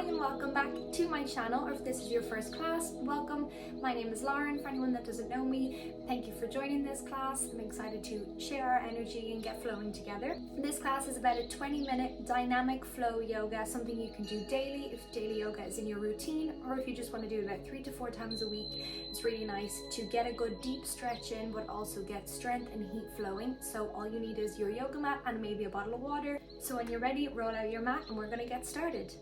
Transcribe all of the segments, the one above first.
Hi and welcome back to my channel, or if this is your first class, welcome. My name is Lauren. For anyone that doesn't know me, thank you for joining this class. I'm excited to share our energy and get flowing together. This class is about a 20-minute dynamic flow yoga, something you can do daily if daily yoga is in your routine, or if you just want to do it about 3 to 4 times a week. It's really nice to get a good deep stretch in, but also get strength and heat flowing. So all you need is your yoga mat and maybe a bottle of water. So when you're ready, roll out your mat and we're going to get started.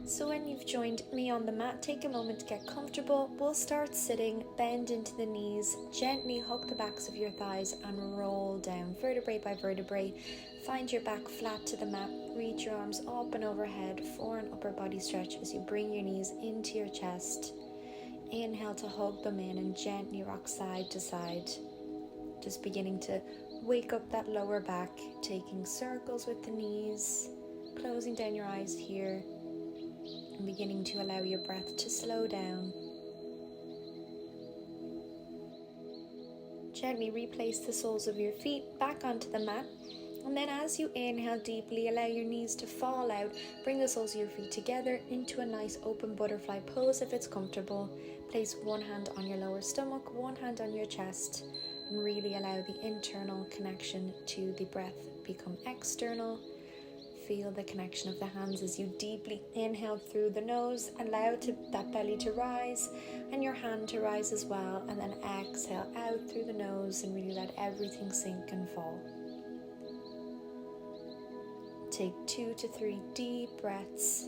So when you've joined me on the mat, take a moment to get comfortable. We'll start sitting, bend into the knees, gently hug the backs of your thighs and roll down vertebrae by vertebrae. Find your back flat to the mat, reach your arms up and overhead for an upper body stretch as you bring your knees into your chest. Inhale to hug them in and gently rock side to side. Just beginning to wake up that lower back, taking circles with the knees, closing down your eyes here. And beginning to allow your breath to slow down. Gently replace the soles of your feet back onto the mat. And then as you inhale deeply, allow your knees to fall out. Bring the soles of your feet together into a nice open butterfly pose if it's comfortable. Place one hand on your lower stomach, one hand on your chest. And really allow the internal connection to the breath become external. Feel the connection of the hands as you deeply inhale through the nose. Allow that belly to rise and your hand to rise as well. And then exhale out through the nose and really let everything sink and fall. Take 2 to 3 deep breaths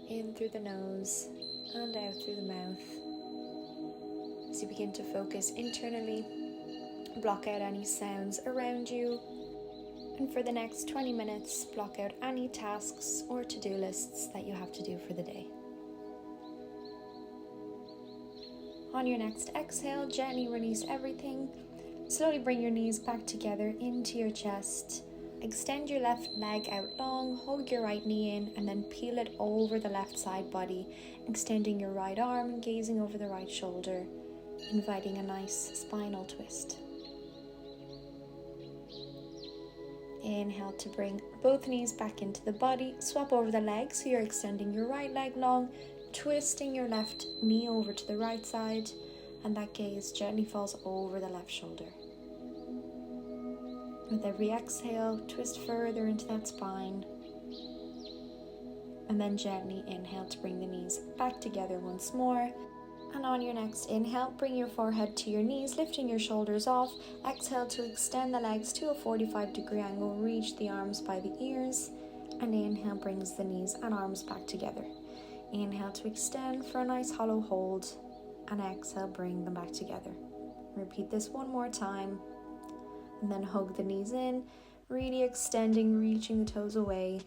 in through the nose and out through the mouth. As you begin to focus internally, block out any sounds around you. And for the next 20 minutes, block out any tasks or to-do lists that you have to do for the day. On your next exhale, gently release everything. Slowly bring your knees back together into your chest. Extend your left leg out long, hug your right knee in, and then peel it over the left side body, extending your right arm and gazing over the right shoulder, inviting a nice spinal twist. Inhale to bring both knees back into the body. Swap over the legs, so you're extending your right leg long, twisting your left knee over to the right side, and that gaze gently falls over the left shoulder. With every exhale, twist further into that spine, and then gently inhale to bring the knees back together once more. And on your next inhale, bring your forehead to your knees, lifting your shoulders off. Exhale to extend the legs to a 45-degree angle, reach the arms by the ears. And inhale brings the knees and arms back together. Inhale to extend for a nice hollow hold. And exhale, bring them back together. Repeat this one more time. And then hug the knees in, really extending, reaching the toes away.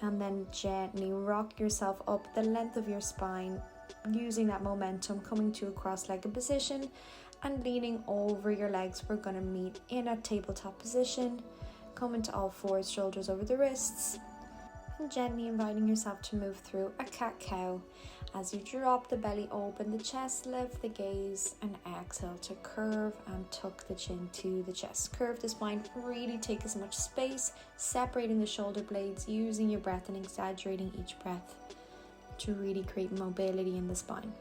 And then gently rock yourself up the length of your spine, using that momentum, coming to a cross-legged position and leaning over your legs. We're going to meet in a tabletop position. Come into all fours, shoulders over the wrists, and gently inviting yourself to move through a cat-cow. As you drop the belly open, the chest, lift the gaze, and exhale to curve and tuck the chin to the chest. Curve the spine, really take as much space, separating the shoulder blades, using your breath and exaggerating each breath to really create mobility in the spine.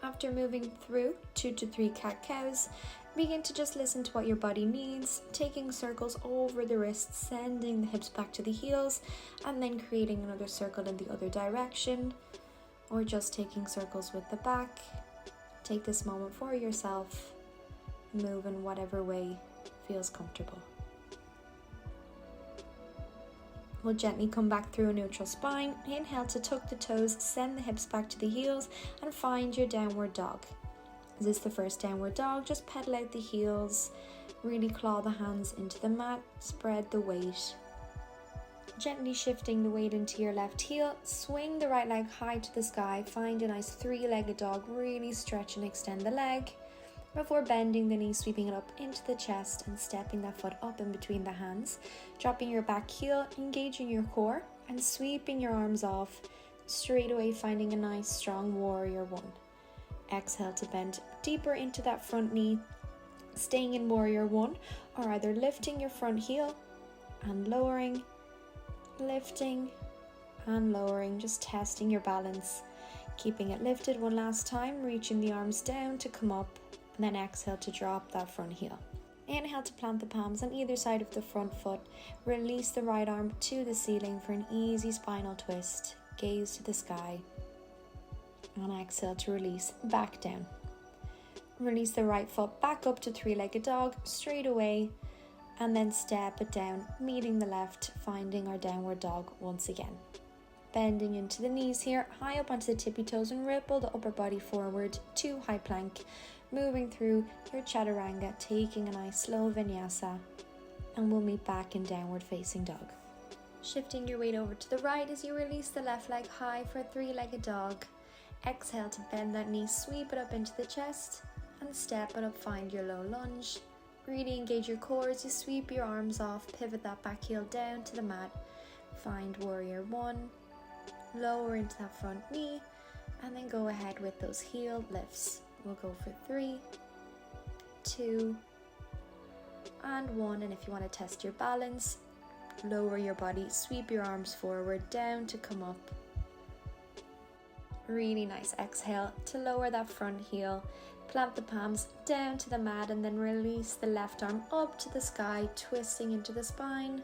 After moving through 2 to 3 cat-cows, begin to just listen to what your body needs, taking circles over the wrists, sending the hips back to the heels, and then creating another circle in the other direction, or just taking circles with the back. Take this moment for yourself. Move in whatever way feels comfortable. We'll gently come back through a neutral spine. Inhale to tuck the toes, send the hips back to the heels, and find your downward dog. Is this the first downward dog? Just pedal out the heels, really claw the hands into the mat, spread the weight. Gently shifting the weight into your left heel, swing the right leg high to the sky, find a nice 3-legged dog, really stretch and extend the leg. Before bending the knee, sweeping it up into the chest and stepping that foot up in between the hands, dropping your back heel, engaging your core, and sweeping your arms off, straight away finding a nice strong warrior one. Exhale to bend deeper into that front knee, Staying in warrior one, or either lifting your front heel and lowering, lifting and lowering, just testing your balance. Keeping it lifted one last time, reaching the arms down to come up, and then exhale to drop that front heel. Inhale to plant the palms on either side of the front foot. Release the right arm to the ceiling for an easy spinal twist. Gaze to the sky. And exhale to release back down. Release the right foot back up to three-legged dog straight away, and then step it down, meeting the left, finding our downward dog once again. Bending into the knees here, high up onto the tippy toes, and ripple the upper body forward to high plank. Moving through your chaturanga, taking a nice slow vinyasa, and we'll meet back in downward facing dog. Shifting your weight over to the right as you release the left leg high for a three-legged dog. Exhale to bend that knee, sweep it up into the chest, and step it up, find your low lunge. Really engage your core as you sweep your arms off, pivot that back heel down to the mat. Find warrior one, lower into that front knee, and then go ahead with those heel lifts. We'll go for 3, 2, and 1. And if you want to test your balance, lower your body, sweep your arms forward, down to come up. Really nice. Exhale to lower that front heel, plant the palms down to the mat, and then release the left arm up to the sky, twisting into the spine.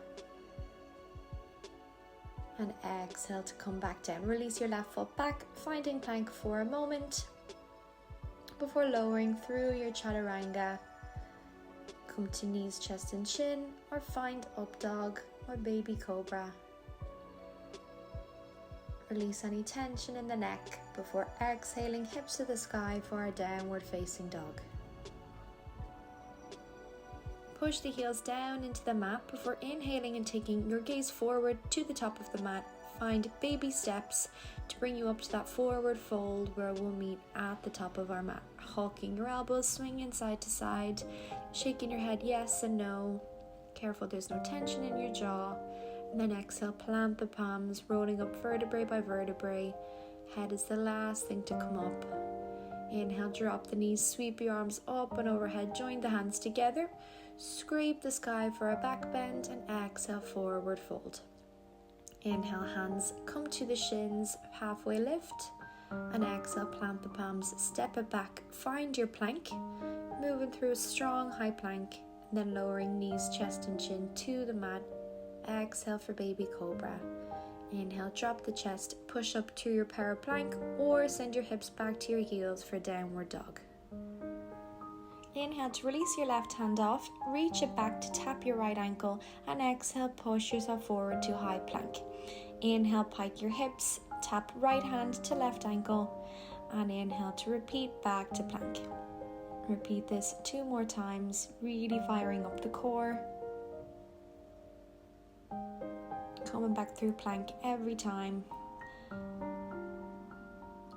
And exhale to come back down. Release your left foot back, finding plank for a moment before lowering through your chaturanga. Come to knees, chest and chin, or find up dog or baby cobra. Release any tension in the neck before exhaling, hips to the sky for our downward facing dog. Push the heels down into the mat before inhaling and taking your gaze forward to the top of the mat. Find baby steps to bring you up to that forward fold where we'll meet at the top of our mat. Hawking your elbows, swinging side to side, shaking your head yes and no. Careful there's no tension in your jaw. And then exhale, plant the palms, rolling up vertebrae by vertebrae. Head is the last thing to come up. Inhale, drop the knees, sweep your arms up and overhead, join the hands together. Scrape the sky for a back bend, and exhale, forward fold. Inhale, hands come to the shins, halfway lift, and exhale, plant the palms, step it back, find your plank, moving through a strong high plank, and then lowering knees, chest and chin to the mat. Exhale for baby cobra. Inhale, drop the chest, push up to your power plank, or send your hips back to your heels for downward dog. Inhale to release your left hand off, reach it back to tap your right ankle, and exhale, push yourself forward to high plank. Inhale, pike your hips, tap right hand to left ankle, and inhale to repeat back to plank. Repeat this 2 more times, really firing up the core. Coming back through plank every time.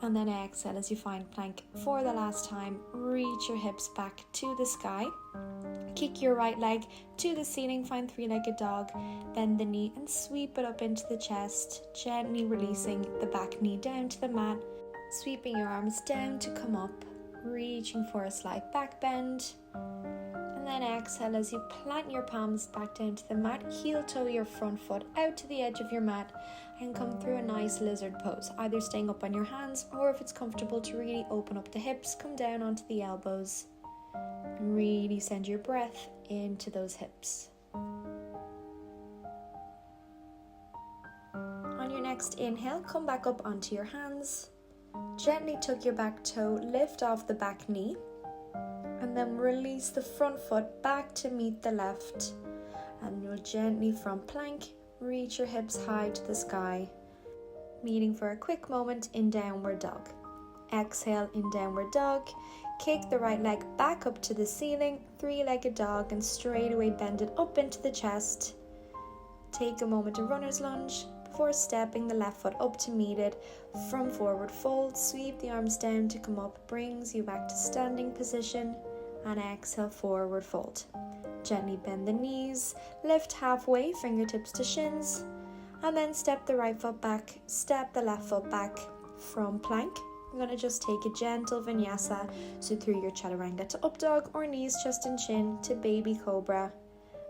And then exhale as you find plank for the last time. Reach your hips back to the sky. Kick your right leg to the ceiling, find three-legged dog. Bend the knee and sweep it up into the chest, gently releasing the back knee down to the mat. Sweeping your arms down to come up, reaching for a slight back bend. And then exhale as you plant your palms back down to the mat, heel toe your front foot out to the edge of your mat, and come through a nice lizard pose, either staying up on your hands, or if it's comfortable to really open up the hips, come down onto the elbows and really send your breath into those hips. On your next inhale, come back up onto your hands, gently tuck your back toe, lift off the back knee, and then release the front foot back to meet the left, and you'll gently from plank reach your hips high to the sky, meeting for a quick moment in downward dog. Exhale in downward dog, kick the right leg back up to the ceiling, three-legged dog, and straight away bend it up into the chest. Take a moment to runner's lunge before stepping the left foot up to meet it. From forward fold, sweep the arms down to come up, brings you back to standing position, and exhale, forward fold. Gently bend the knees, lift halfway, fingertips to shins, and then step the right foot back, step the left foot back from plank, I'm going to just take a gentle vinyasa, so through your chaturanga to up dog or knees, chest and chin to baby cobra,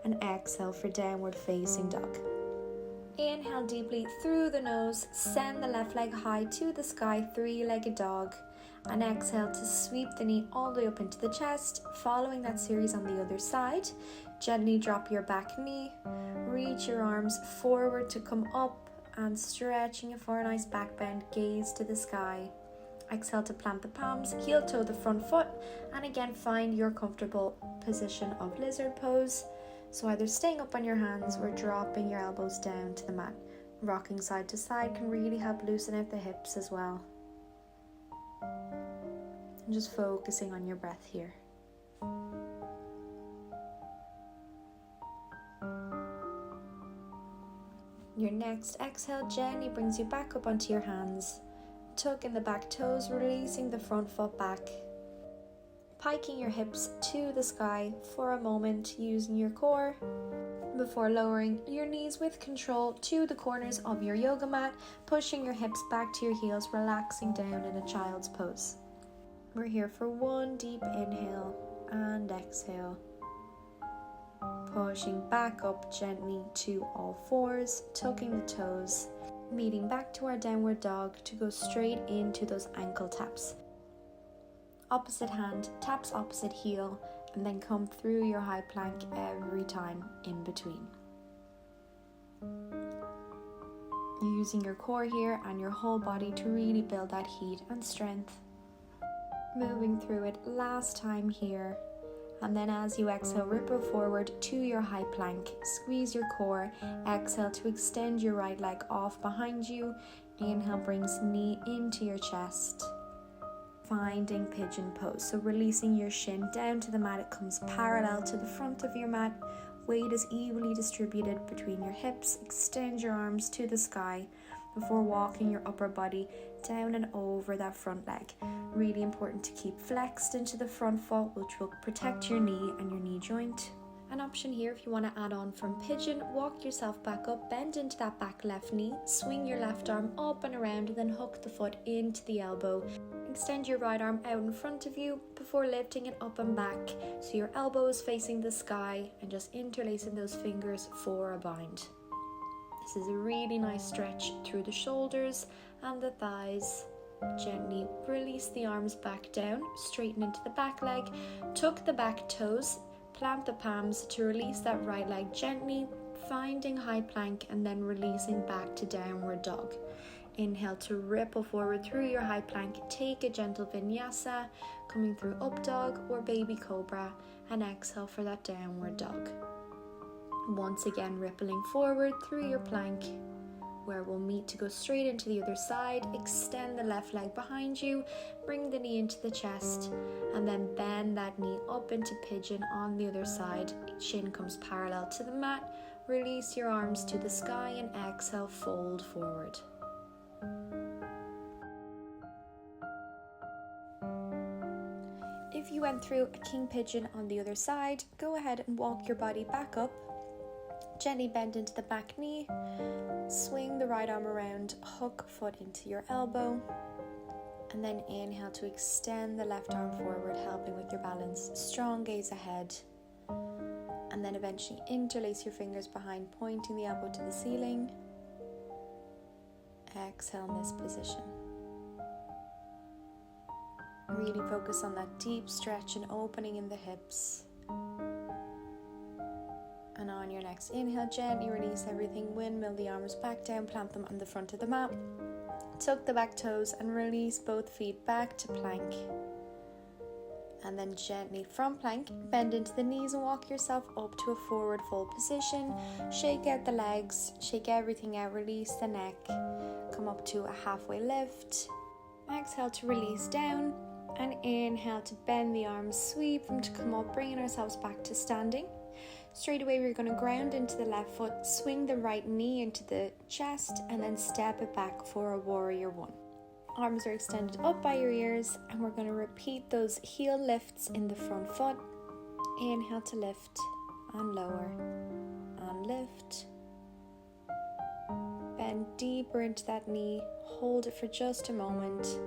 and exhale for downward facing dog. Inhale deeply through the nose, send the left leg high to the sky, three-legged dog, and exhale to sweep the knee all the way up into the chest. Following that series on the other side, gently drop your back knee, reach your arms forward to come up and stretching it for a nice back bend, gaze to the sky. Exhale to plant the palms, heel toe the front foot, and again find your comfortable position of lizard pose. So either staying up on your hands or dropping your elbows down to the mat. Rocking side to side can really help loosen out the hips as well. And just focusing on your breath here. Your next exhale gently brings you back up onto your hands. Tuck in the back toes, releasing the front foot back. Piking your hips to the sky for a moment using your core before lowering your knees with control to the corners of your yoga mat, pushing your hips back to your heels, relaxing down in a child's pose. We're here for one deep inhale and exhale. Pushing back up gently to all fours, tucking the toes, meeting back to our downward dog to go straight into those ankle taps. Opposite hand taps opposite heel, and then come through your high plank every time in between. You're using your core here and your whole body to really build that heat and strength. Moving through it last time here, and then as you exhale, ripple forward to your high plank, squeeze your core, exhale to extend your right leg off behind you, inhale brings knee into your chest. Finding pigeon pose, so releasing your shin down to the mat, it comes parallel to the front of your mat, weight is evenly distributed between your hips, extend your arms to the sky before walking your upper body down and over that front leg. Really important to keep flexed into the front foot, which will protect your knee and your knee joint. An option here, if you want to add on from pigeon, walk yourself back up, bend into that back left knee, swing your left arm up and around, and then hook the foot into the elbow. Extend your right arm out in front of you before lifting it up and back, so your elbow is facing the sky, and just interlacing those fingers for a bind. This is a really nice stretch through the shoulders and the thighs. Gently release the arms back down, straighten into the back leg, tuck the back toes, plant the palms to release that right leg gently, finding high plank and then releasing back to downward dog. Inhale to ripple forward through your high plank, take a gentle vinyasa, coming through up dog or baby cobra, and exhale for that downward dog. Once again rippling forward through your plank, where we'll meet to go straight into the other side. Extend the left leg behind you, bring the knee into the chest, and then bend that knee up into pigeon on the other side. Chin comes parallel to the mat, release your arms to the sky and exhale, fold forward. If you went through a king pigeon on the other side, go ahead and walk your body back up. Gently bend into the back knee, swing the right arm around, hook foot into your elbow, and then inhale to extend the left arm forward, helping with your balance. Strong gaze ahead, and then eventually interlace your fingers behind, pointing the elbow to the ceiling. Exhale in this position. Really focus on that deep stretch and opening in the hips. And on your next inhale, gently release everything, windmill the arms back down, plant them on the front of the mat. Tuck the back toes and release both feet back to plank. And then gently from plank, bend into the knees and walk yourself up to a forward fold position. Shake out the legs, shake everything out, release the neck. Come up to a halfway lift. Exhale to release down, and inhale to bend the arms, sweep them to come up, bringing ourselves back to standing. Straight away, we're going to ground into the left foot, swing the right knee into the chest, and then step it back for a warrior one. Arms are extended up by your ears, and we're going to repeat those heel lifts in the front foot. Inhale to lift and lower and lift. Bend deeper into that knee, hold it for just a moment.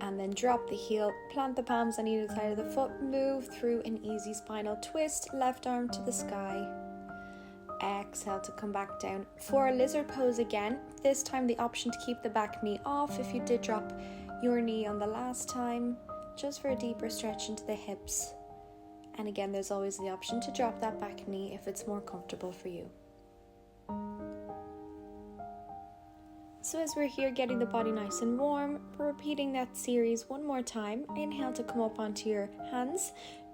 and then drop the heel, plant the palms on either side of the foot, move through an easy spinal twist, left arm to the sky. Exhale to come back down for a lizard pose again. This time the option to keep the back knee off if you did drop your knee on the last time, just for a deeper stretch into the hips. And again, there's always the option to drop that back knee if it's more comfortable for you. So as we're here getting the body nice and warm, we're repeating that series one more time. Inhale to come up onto your hands.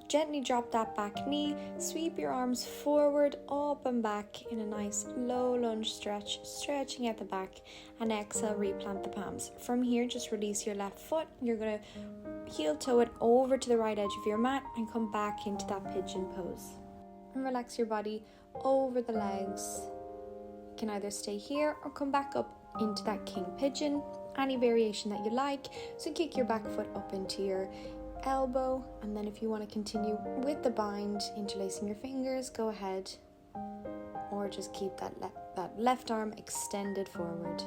Gently drop that back knee. Sweep your arms forward, up and back in a nice low lunge stretch, stretching at the back. And exhale, replant the palms. From here, just release your left foot. You're going to heel toe it over to the right edge of your mat and come back into that pigeon pose. And relax your body over the legs. You can either stay here or come back up into that king pigeon, any variation that you like. So kick your back foot up into your elbow, and then if you want to continue with the bind, interlacing your fingers, go ahead, or just keep that left arm extended forward.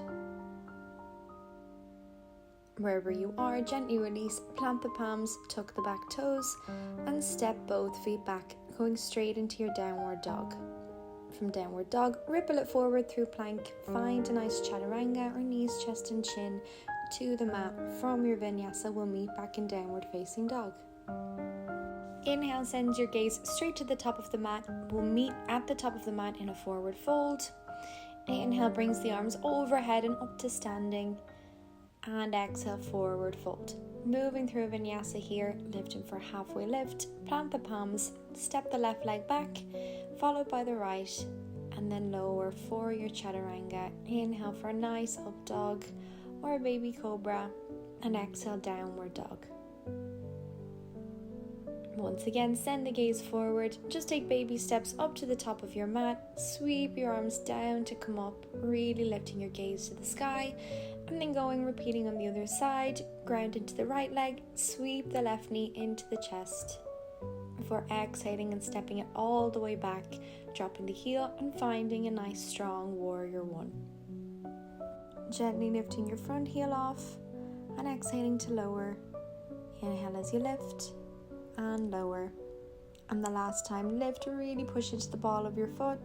Wherever you are, gently release, plant the palms, tuck the back toes, and step both feet back, going straight into your downward dog. From downward dog, ripple it forward through plank, find a nice chaturanga or knees, chest and chin to the mat. From your vinyasa, we'll meet back in downward facing dog. Inhale, send your gaze straight to the top of the mat. We'll meet at the top of the mat in a forward fold. Inhale brings the arms overhead and up to standing. And exhale, forward fold. Moving through a vinyasa here, lifting for halfway lift. Plant the palms, step the left leg back, followed by the right, and then lower for your chaturanga. Inhale for a nice up dog or a baby cobra, and exhale, downward dog. Once again, send the gaze forward. Just take baby steps up to the top of your mat. Sweep your arms down to come up, really lifting your gaze to the sky. And then repeating on the other side. Ground into the right leg. Sweep the left knee into the chest. Before exhaling and stepping it all the way back. Dropping the heel and finding a nice strong warrior one. Gently lifting your front heel off. And exhaling to lower. Inhale as you lift. And lower, and the last time lift, really push into the ball of your foot,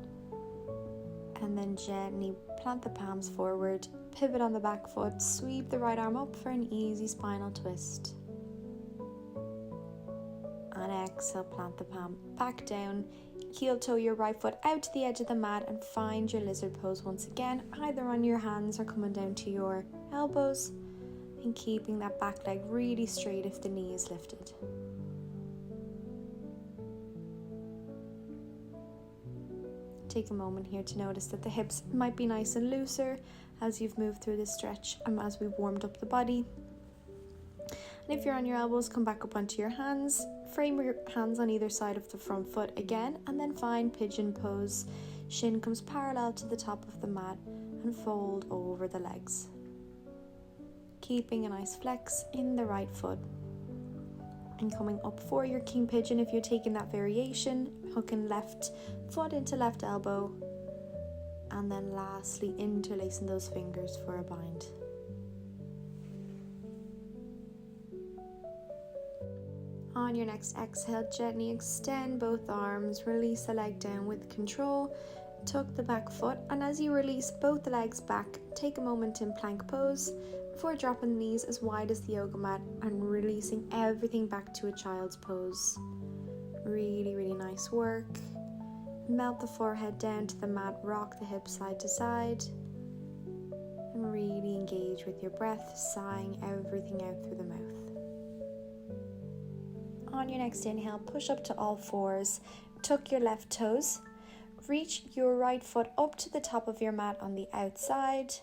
and then gently plant the palms forward, pivot on the back foot, sweep the right arm up for an easy spinal twist, and exhale, plant the palm back down, heel toe your right foot out to the edge of the mat and find your lizard pose once again, either on your hands or coming down to your elbows, and keeping that back leg really straight if the knee is lifted. Take a moment here to notice that the hips might be nice and looser as you've moved through this stretch and as we've warmed up the body. And if you're on your elbows, come back up onto your hands. Frame your hands on either side of the front foot again, and then find pigeon pose. Shin comes parallel to the top of the mat and fold over the legs. Keeping a nice flex in the right foot. And coming up for your king pigeon if you're taking that variation, hooking left foot into left elbow, and then lastly interlacing those fingers for a bind. On your next exhale, gently extend both arms, release the leg down with control, tuck the back foot, and as you release both the legs back, take a moment in plank pose before dropping the knees as wide as the yoga mat and releasing everything back to a child's pose. Really, really nice work. Melt the forehead down to the mat, rock the hips side to side, and really engage with your breath, sighing everything out through the mouth. On your next inhale, push up to all fours, tuck your left toes, reach your right foot up to the top of your mat on the outside,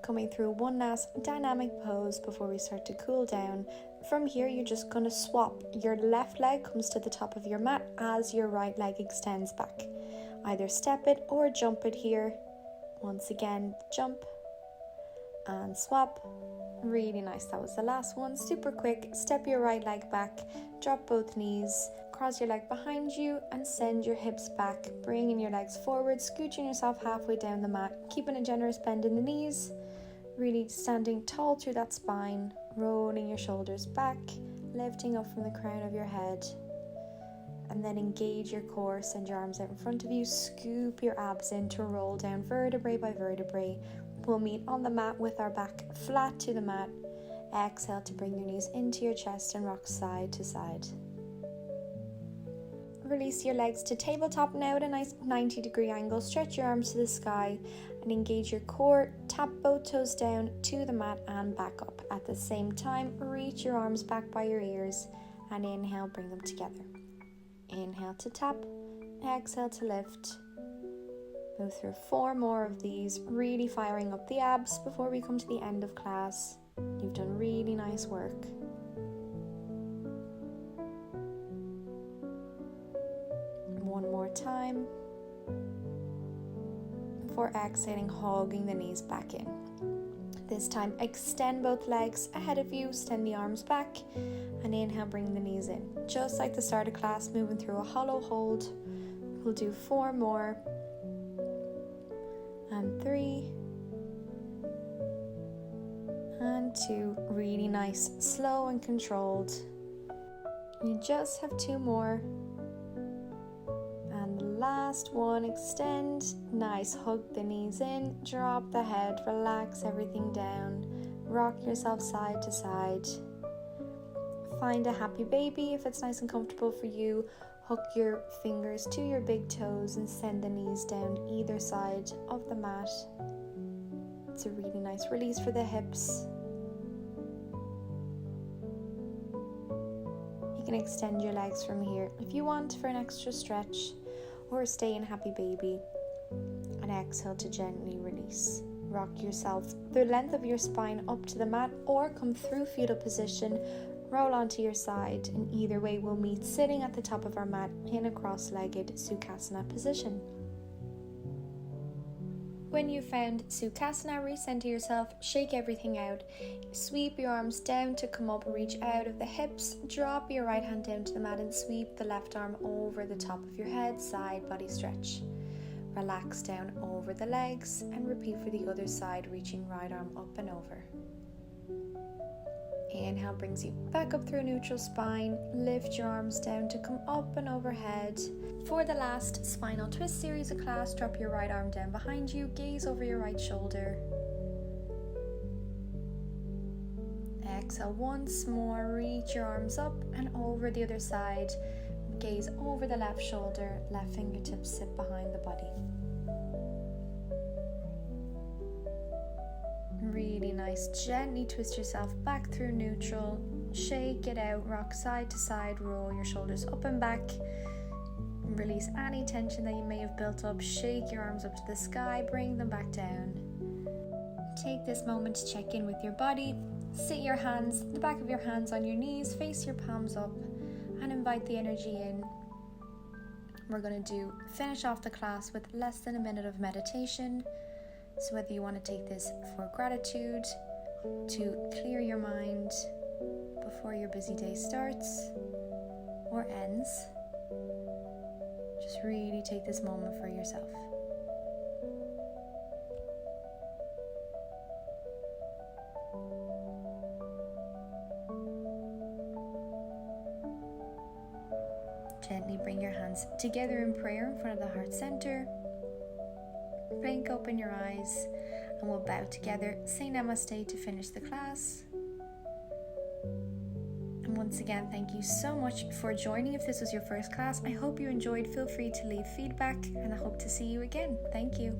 coming through one last dynamic pose before we start to cool down. From here, you're just going to swap. Your left leg comes to the top of your mat as your right leg extends back. Either step it or jump it here. Once again, jump and swap. Really nice. That was the last one. Super quick. Step your right leg back, drop both knees, cross your leg behind you and send your hips back, bringing your legs forward, scooching yourself halfway down the mat, keeping a generous bend in the knees, really standing tall through that spine, rolling your shoulders back, lifting up from the crown of your head. And then engage your core, send your arms out in front of you, scoop your abs in to roll down vertebrae by vertebrae. We'll meet on the mat with our back flat to the mat. Exhale to bring your knees into your chest and rock side to side. Release your legs to tabletop now at a nice 90-degree angle. Stretch your arms to the sky and engage your core. Tap both toes down to the mat and back up. At the same time, reach your arms back by your ears and inhale, bring them together. Inhale to tap, exhale to lift. Move through 4 more of these, really firing up the abs before we come to the end of class. You've done really nice work. One more time. Before exhaling, hugging the knees back in. This time, extend both legs ahead of you, extend the arms back, and inhale, bring the knees in. Just like the start of class, moving through a hollow hold. We'll do 4 more. And 3. And 2. Really nice, slow and controlled. You just have 2 more. And the last one, extend. Nice, hug the knees in, drop the head, relax everything down. Rock yourself side to side. Find a happy baby if it's nice and comfortable for you. Hook your fingers to your big toes and send the knees down either side of the mat. It's a really nice release for the hips. You can extend your legs from here if you want for an extra stretch, or stay in happy baby. And exhale to gently release. Rock yourself the length of your spine up to the mat, or come through fetal position. Roll onto your side, and either way we'll meet sitting at the top of our mat in a cross-legged Sukhasana position. When you've found Sukhasana, recenter yourself, shake everything out. Sweep your arms down to come up, reach out of the hips. Drop your right hand down to the mat and sweep the left arm over the top of your head, side body stretch. Relax down over the legs and repeat for the other side, reaching right arm up and over. Inhale brings you back up through neutral spine. Lift your arms down to come up and overhead. For the last spinal twist series of class, drop your right arm down behind you, gaze over your right shoulder. Exhale once more, reach your arms up and over the other side. Gaze over the left shoulder, left fingertips sit behind the body. Really nice. Gently twist yourself back through neutral. Shake it out. Rock side to side. Roll your shoulders up and back. Release any tension that you may have built up. Shake your arms up to the sky. Bring them back down. Take this moment to check in with your body. Sit your hands, the back of your hands on your knees. Face your palms up and invite the energy in. We're going to finish off the class with less than a minute of meditation. So whether you want to take this for gratitude, to clear your mind before your busy day starts or ends, just really take this moment for yourself. Gently bring your hands together in prayer in front of the heart center. Blink open your eyes and we'll bow together. Say namaste to finish the class. And once again, thank you so much for joining. If this was your first class, I hope you enjoyed. Feel free to leave feedback and I hope to see you again. Thank you.